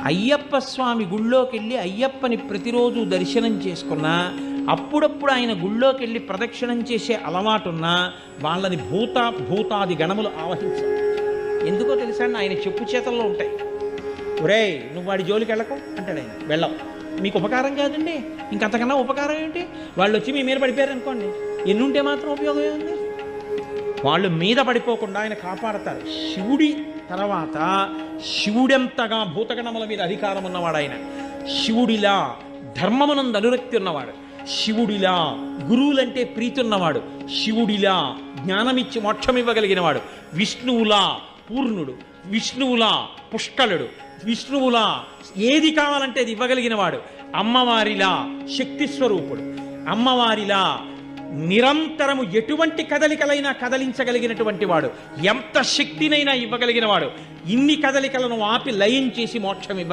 అయ్యప్ప స్వామి గుళ్ళోకి వెళ్ళి అయ్యప్పని ప్రతిరోజు దర్శనం చేసుకున్నా, అప్పుడప్పుడు ఆయన గుళ్ళోకి వెళ్ళి ప్రదక్షిణం చేసే అలవాటున్నా వాళ్ళని భూతాది గణములు ఆవహించారు. ఎందుకో తెలుసా అండి, ఆయన చెప్పు చేతల్లో ఉంటాయి. ఒరేయ్ నువ్వు వాడి జోలికి వెళ్ళకు అంటాడు ఆయన. వెళ్ళం, మీకు ఉపకారం కాదండి, ఇంకంతకన్నా ఉపకారం ఏంటి? వాళ్ళు వచ్చి మీ మీద పడిపోయారు అనుకోండి, ఎన్నుంటే మాత్రం ఉపయోగం ఏంది? వాళ్ళు మీద పడిపోకుండా ఆయన కాపాడతారు. శివుడి తర్వాత శివుడెంతగా భూతగణముల మీద అధికారం ఉన్నవాడు ఆయన. శివుడిలా ధర్మమునందు అనురక్తి ఉన్నవాడు, శివుడిలా గురువులంటే ప్రీతి ఉన్నవాడు, శివుడిలా జ్ఞానమిచ్చి మోక్షం ఇవ్వగలిగిన వాడు, విష్ణువులా పూర్ణుడు, విష్ణువులా పుష్కలుడు, విష్ణువులా ఏది కావాలంటే అది ఇవ్వగలిగిన వాడు, అమ్మవారిలా శక్తి స్వరూపుడు, అమ్మవారిలా నిరంతరము ఎటువంటి కదలికలైనా కదలించగలిగినటువంటి వాడు, ఎంత శక్తినైనా ఇవ్వగలిగిన వాడు, ఇన్ని కదలికలను ఆపి లయం చేసి మోక్షం ఇవ్వ